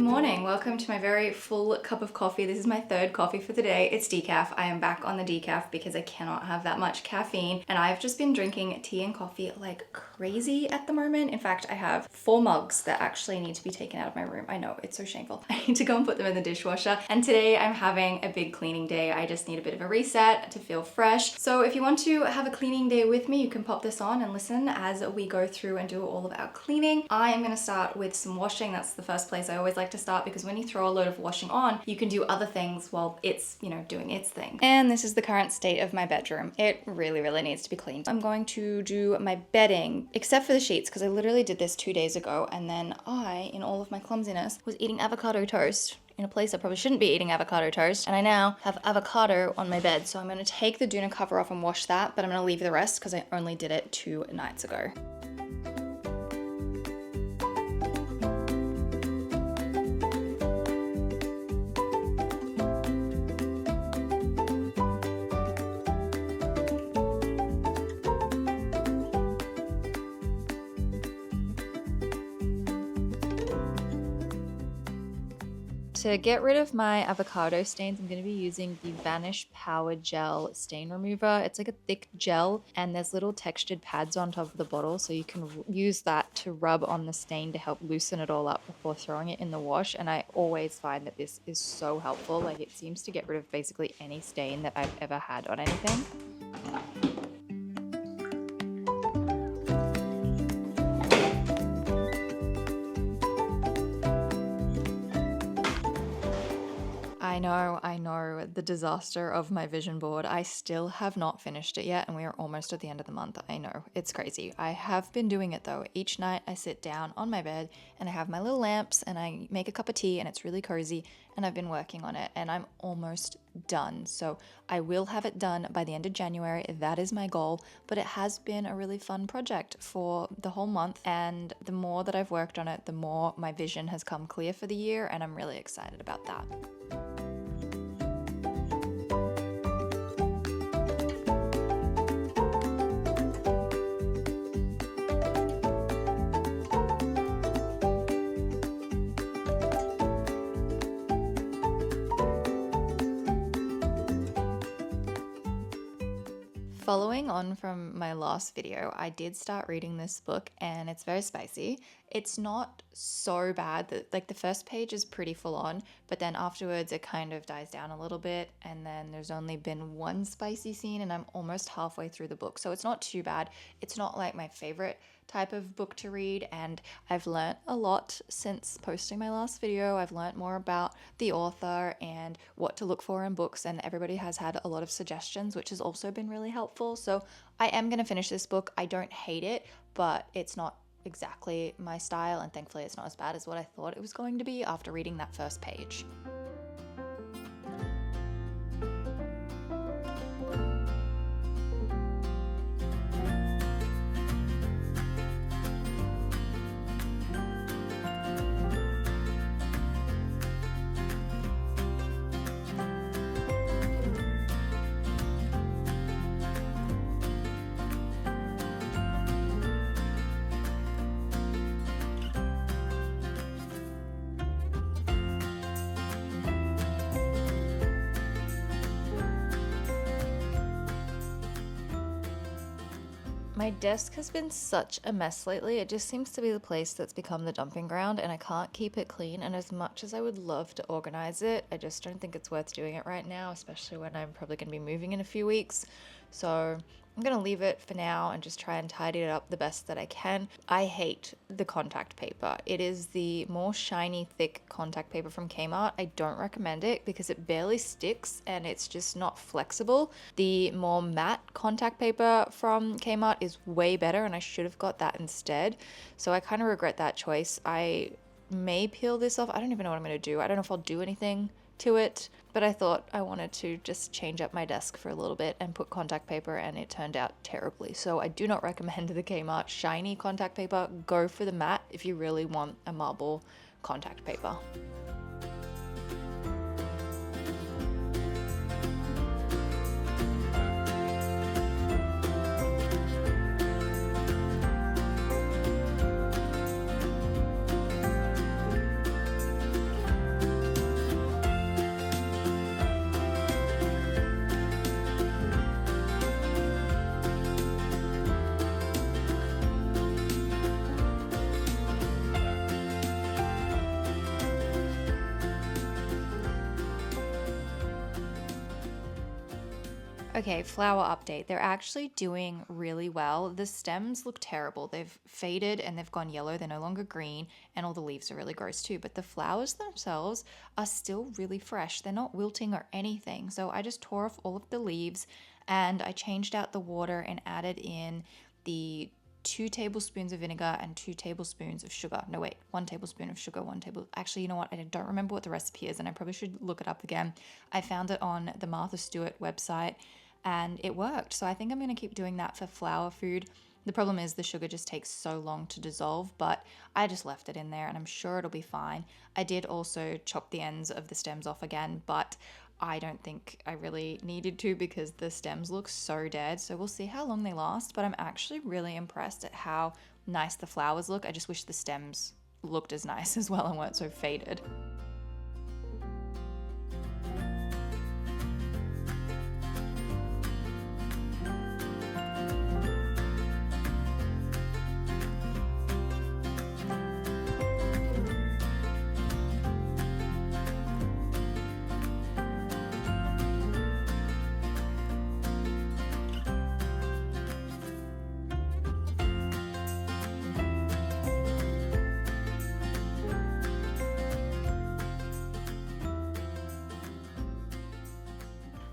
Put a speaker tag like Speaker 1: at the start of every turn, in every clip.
Speaker 1: morning. Welcome to my very full cup of coffee. This is my third coffee for the day. It's decaf. I am back on the decaf because I cannot have that much caffeine. And I've just been drinking tea and coffee like crazy at the moment. In fact, I have 4 mugs that actually need to be taken out of my room. I know, it's so shameful. I need to go and put them in the dishwasher. And today I'm having a big cleaning day. I just need a bit of a reset to feel fresh. So if you want to have a cleaning day with me, you can pop this on and listen as we go through and do all of our cleaning. I am going to start with some washing. That's the first place I always like to start, because when you throw a load of washing on, you can do other things while it's, doing its thing. And this is the current state of my bedroom. It really, really needs to be cleaned. I'm going to do my bedding, except for the sheets, because I literally did this 2 days ago, and then I, in all of my clumsiness, was eating avocado toast in a place I probably shouldn't be eating avocado toast, and I now have avocado on my bed. So I'm going to take the doona cover off and wash that, but I'm going to leave the rest because I only did it 2 nights ago. To get rid of my avocado stains, I'm going to be using the Vanish Power Gel Stain Remover. It's like a thick gel, and there's little textured pads on top of the bottle, so you can use that to rub on the stain to help loosen it all up before throwing it in the wash. And I always find that this is so helpful. Like, it seems to get rid of basically any stain that I've ever had on anything. I know, the disaster of my vision board. I still have not finished it yet, and we are almost at the end of the month. I know, it's crazy. I have been doing it though. Each night I sit down on my bed and I have my little lamps and I make a cup of tea, and it's really cozy, and I've been working on it, and I'm almost done. So I will have it done by the end of January. That is my goal, but it has been a really fun project for the whole month, and the more that I've worked on it, the more my vision has come clear for the year, and I'm really excited about that. Following on from my last video, I did start reading this book, and it's very spicy. It's not so bad that, like, the first page is pretty full on, but then afterwards it kind of dies down a little bit, and then there's only been one spicy scene, and I'm almost halfway through the book. So it's not too bad. It's not like my favorite type of book to read, and I've learnt a lot since posting my last video. I've learnt more about the author and what to look for in books, and everybody has had a lot of suggestions, which has also been really helpful. So I am going to finish this book. I don't hate it, but it's not exactly my style, and thankfully it's not as bad as what I thought it was going to be after reading that first page. My desk has been such a mess lately. It just seems to be the place that's become the dumping ground, and I can't keep it clean. And as much as I would love to organize it, I just don't think it's worth doing it right now, especially when I'm probably going to be moving in a few weeks. So I'm going to leave it for now and just try and tidy it up the best that I can. I hate the contact paper. It is the more shiny, thick contact paper from Kmart. I don't recommend it because it barely sticks and it's just not flexible. The more matte contact paper from Kmart is way better, and I should have got that instead. So I kind of regret that choice. I may peel this off. I don't even know what I'm going to do. I don't know if I'll do anything to it, but I thought I wanted to just change up my desk for a little bit and put contact paper, and it turned out terribly. So I do not recommend the Kmart shiny contact paper. Go for the matte if you really want a marble contact paper. Okay, flower update. They're actually doing really well. The stems look terrible. They've faded and they've gone yellow. They're no longer green, and all the leaves are really gross too. But the flowers themselves are still really fresh. They're not wilting or anything. So I just tore off all of the leaves and I changed out the water and added in the 2 tablespoons of vinegar and 2 tablespoons of sugar. No, wait, 1 tablespoon of sugar, actually, you know what? I don't remember what the recipe is and I probably should look it up again. I found it on the Martha Stewart website and it worked. So I think I'm going to keep doing that for flour food. The problem is the sugar just takes so long to dissolve, but I just left it in there and I'm sure it'll be fine. I did also chop the ends of the stems off again, but I don't think I really needed to because the stems look so dead. So we'll see how long they last, but I'm actually really impressed at how nice the flowers look. I just wish the stems looked as nice as well and weren't so faded.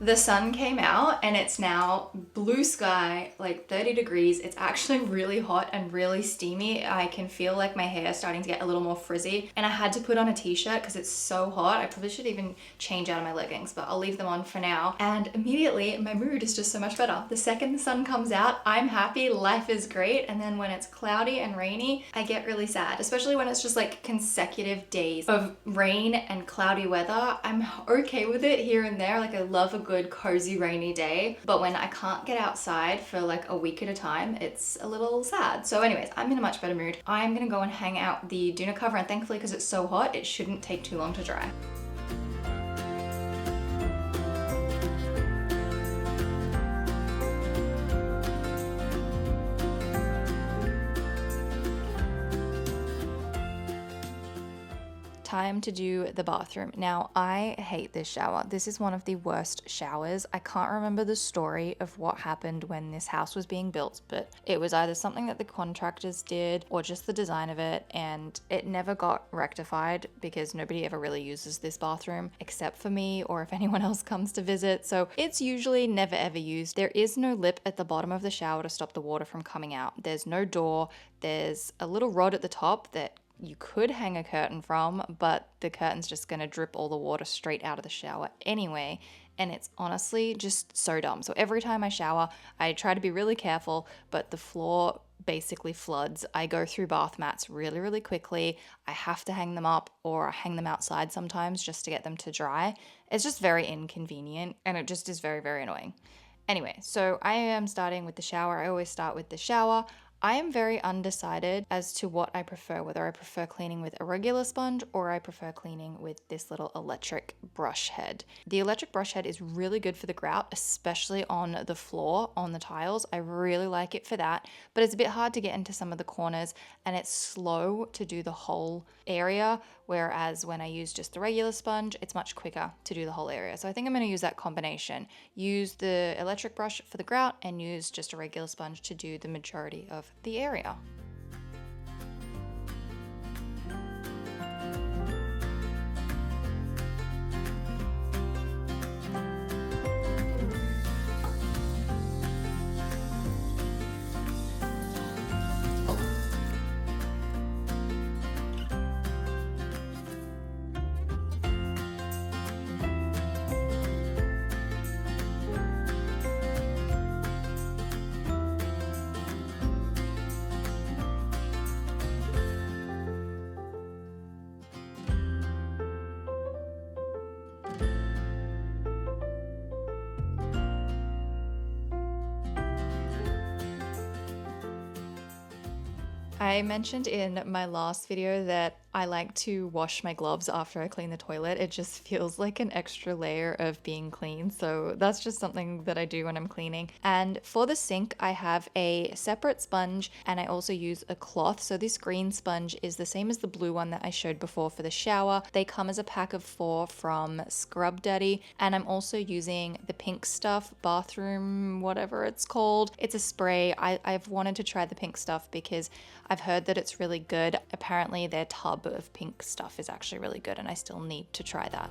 Speaker 1: The sun came out and it's now blue sky, like 30 degrees. It's actually really hot and really steamy. I can feel like my hair starting to get a little more frizzy, and I had to put on a t-shirt because it's so hot. I probably should even change out of my leggings, but I'll leave them on for now. And immediately my mood is just so much better. The second the sun comes out, I'm happy, life is great. And then when it's cloudy and rainy, I get really sad, especially when it's just like consecutive days of rain and cloudy weather. I'm okay with it here and there. Like I love a good cozy rainy day, but when I can't get outside for like a week at a time, it's a little sad. So anyways, I'm in a much better mood. I'm gonna go and hang out the doona cover, and thankfully because it's so hot, it shouldn't take too long to dry. Time to do the bathroom. Now, I hate this shower. This is one of the worst showers. I can't remember the story of what happened when this house was being built, but it was either something that the contractors did or just the design of it, and it never got rectified because nobody ever really uses this bathroom except for me or if anyone else comes to visit. So it's usually never ever used. There is no lip at the bottom of the shower to stop the water from coming out. There's no door. There's a little rod at the top that you could hang a curtain from, but the curtain's just gonna drip all the water straight out of the shower anyway, and it's honestly just so dumb. So every time I shower, I try to be really careful, but the floor basically floods. I go through bath mats really, really quickly. I have to hang them up or I hang them outside sometimes just to get them to dry. It's just very inconvenient and it just is very, very annoying. Anyway, so I am starting with the shower. I always start with the shower. I am very undecided as to what I prefer, whether I prefer cleaning with a regular sponge or I prefer cleaning with this little electric brush head. The electric brush head is really good for the grout, especially on the floor, on the tiles. I really like it for that, but it's a bit hard to get into some of the corners and it's slow to do the whole area, whereas when I use just the regular sponge, it's much quicker to do the whole area. So I think I'm going to use that combination. Use the electric brush for the grout and use just a regular sponge to do the majority of the area. I mentioned in my last video that I like to wash my gloves after I clean the toilet. It just feels like an extra layer of being clean. So that's just something that I do when I'm cleaning. And for the sink, I have a separate sponge and I also use a cloth. So this green sponge is the same as the blue one that I showed before for the shower. They come as a pack of 4 from Scrub Daddy. And I'm also using the Pink Stuff bathroom, whatever it's called. It's a spray. I've wanted to try the Pink Stuff because I've heard that it's really good. Apparently their tub of Pink Stuff is actually really good and I still need to try that.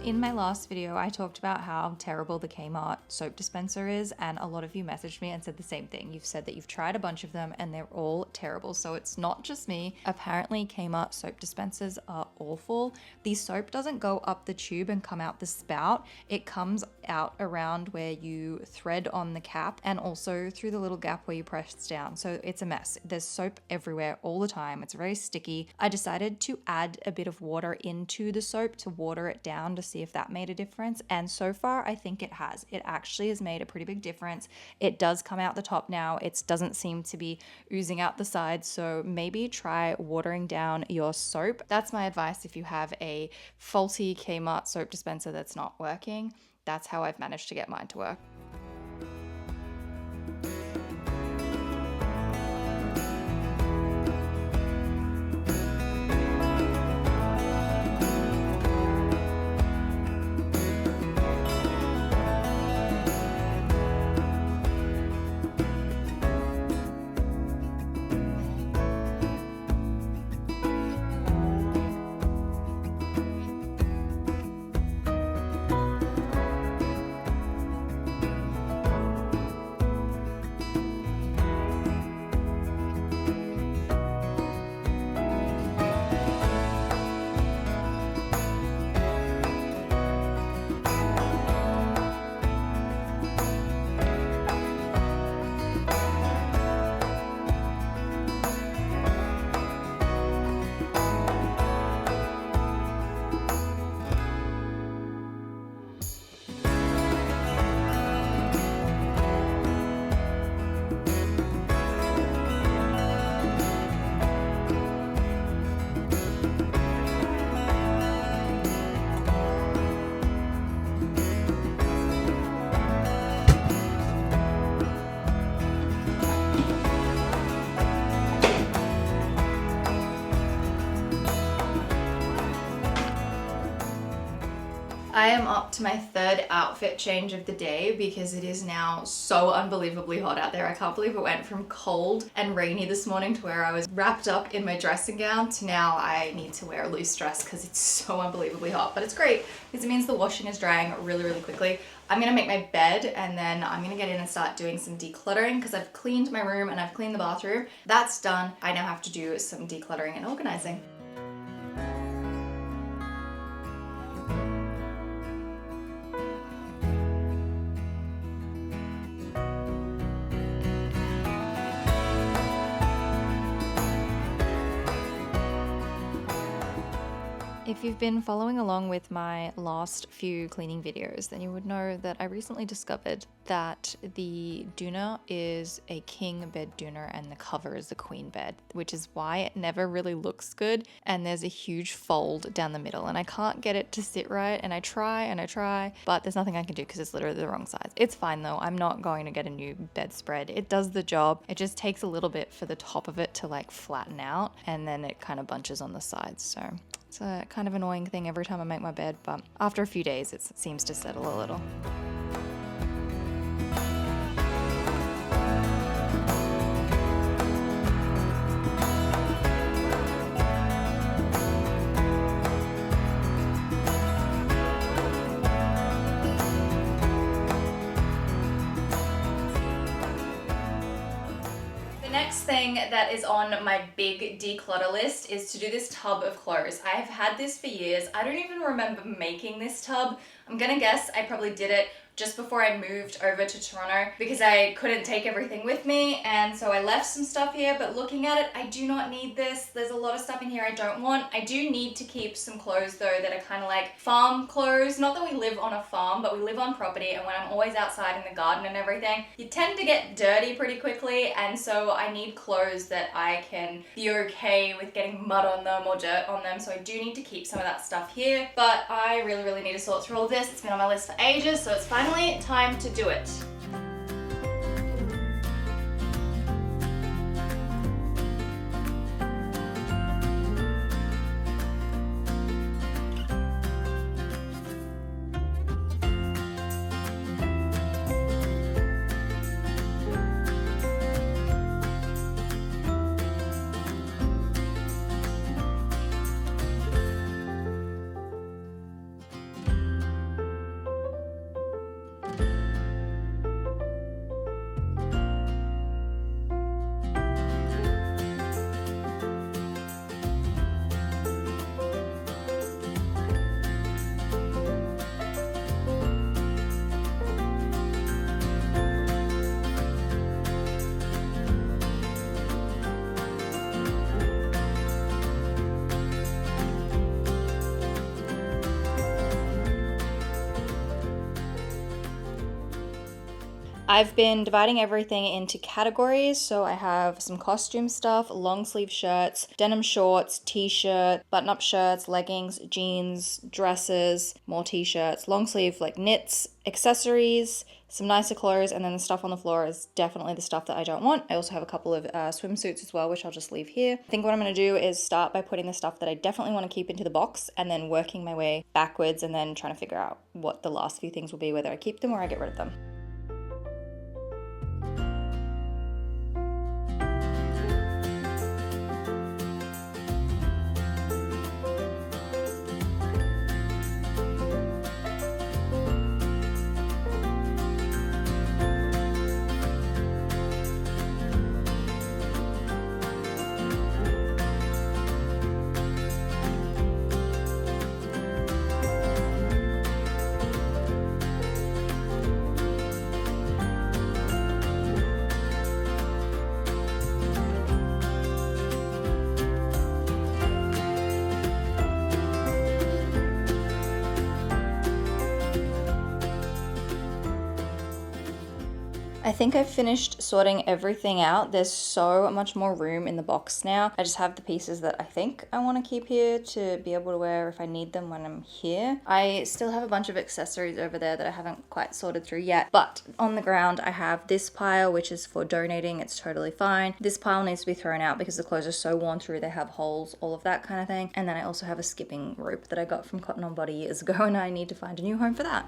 Speaker 1: In my last video, I talked about how terrible the Kmart soap dispenser is, and a lot of you messaged me and said the same thing. You've said that you've tried a bunch of them and they're all terrible, so it's not just me. Apparently, Kmart soap dispensers are awful. The soap doesn't go up the tube and come out the spout. It comes out around where you thread on the cap and also through the little gap where you press down. So it's a mess. There's soap everywhere all the time. It's very sticky. I decided to add a bit of water into the soap to water it down to see if that made a difference. And so far, I think it has. It actually has made a pretty big difference. It does come out the top now. It doesn't seem to be oozing out the sides. So maybe try watering down your soap. That's my advice if you have a faulty Kmart soap dispenser that's not working. That's how I've managed to get mine to work. I am up to my third outfit change of the day because it is now so unbelievably hot out there. I can't believe it went from cold and rainy this morning to where I was wrapped up in my dressing gown to now I need to wear a loose dress because it's so unbelievably hot. But it's great because it means the washing is drying really, really quickly. I'm gonna make my bed and then I'm gonna get in and start doing some decluttering because I've cleaned my room and I've cleaned the bathroom. That's done. I now have to do some decluttering and organizing. If you've been following along with my last few cleaning videos, then you would know that I recently discovered that the doona is a king bed doona and the cover is the queen bed, which is why it never really looks good and there's a huge fold down the middle and I can't get it to sit right and I try, but there's nothing I can do because it's literally the wrong size. It's fine though, I'm not going to get a new bedspread. It does the job. It just takes a little bit for the top of it to like flatten out and then it kind of bunches on the sides. So it's a kind of annoying thing every time I make my bed, but after a few days it seems to settle a little. Thing that is on my big declutter list is to do this tub of clothes. I have had this for years. I don't even remember making this tub. I'm gonna guess I probably did it just before I moved over to Toronto because I couldn't take everything with me, and so I left some stuff here, but looking at it, I do not need this. There's a lot of stuff in here I don't want. I do need to keep some clothes though that are kind of like farm clothes. Not that we live on a farm, but we live on property, and when I'm always outside in the garden and everything, you tend to get dirty pretty quickly, and so I need clothes that I can be okay with getting mud on them or dirt on them, so I do need to keep some of that stuff here, but I really need to sort through all of this. It's been on my list for ages, so it's finally time to do it. I've been dividing everything into categories, so I have some costume stuff, long sleeve shirts, denim shorts, t-shirt, button-up shirts, leggings, jeans, dresses, more t-shirts, long sleeve like knits, accessories, some nicer clothes, and then the stuff on the floor is definitely the stuff that I don't want. I also have a couple of swimsuits as well, which I'll just leave here. I think what I'm going to do is start by putting the stuff that I definitely want to keep into the box and then working my way backwards and then trying to figure out what the last few things will be, whether I keep them or I get rid of them. I think I've finished sorting everything out. There's so much more room in the box now. I just have the pieces that I think I want to keep here to be able to wear if I need them when I'm here. I still have a bunch of accessories over there that I haven't quite sorted through yet, but on the ground I have this pile, which is for donating. It's totally fine. This pile needs to be thrown out because the clothes are so worn through, they have holes, all of that kind of thing. And then I also have a skipping rope that I got from Cotton On Body years ago, and I need to find a new home for that.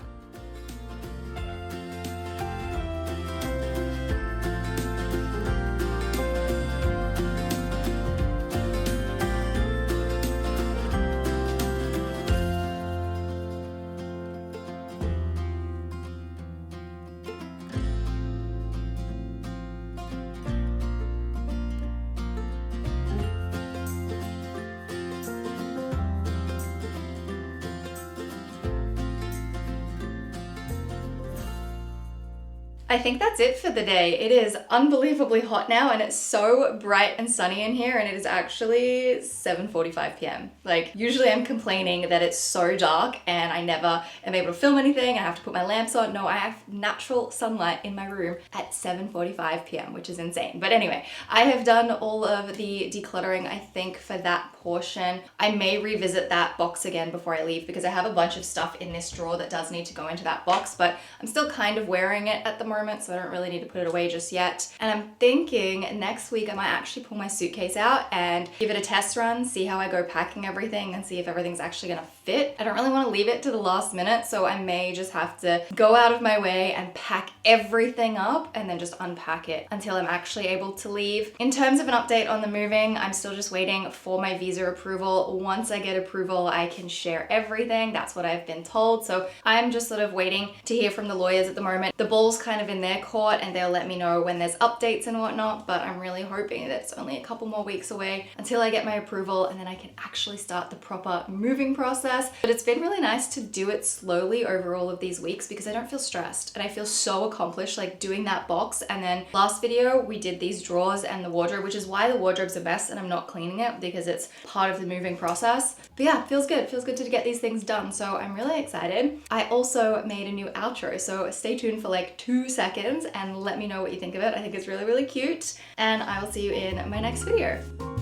Speaker 1: I think that's it for the day. It is unbelievably hot now and it's so bright and sunny in here, and it is actually 7:45 p.m. Like, usually I'm complaining that it's so dark and I never am able to film anything. I have to put my lamps on. No, I have natural sunlight in my room at 7:45 p.m., which is insane. But anyway, I have done all of the decluttering, I think, for that portion. I may revisit that box again before I leave because I have a bunch of stuff in this drawer that does need to go into that box, but I'm still kind of wearing it at the moment, so I don't really need to put it away just yet. And I'm thinking next week I might actually pull my suitcase out and give it a test run, see how I go packing everything and see if everything's actually gonna fit. I don't really want to leave it to the last minute, so I may just have to go out of my way and pack everything up and then just unpack it until I'm actually able to leave. In terms of an update on the moving, I'm still just waiting for my visa approval. Once I get approval, I can share everything. That's what I've been told. So I'm just sort of waiting to hear from the lawyers at the moment. The ball's kind of of in their court and they'll let me know when there's updates and whatnot, but I'm really hoping that it's only a couple more weeks away until I get my approval and then I can actually start the proper moving process. But it's been really nice to do it slowly over all of these weeks because I don't feel stressed and I feel so accomplished like doing that box. And then last video we did these drawers and the wardrobe, which is why the wardrobe's a mess and I'm not cleaning it because it's part of the moving process. But yeah, feels good to get these things done, so I'm really excited. I also made a new outro, so stay tuned for like 2 seconds and let me know what you think of it. I think it's really cute, and I will see you in my next video.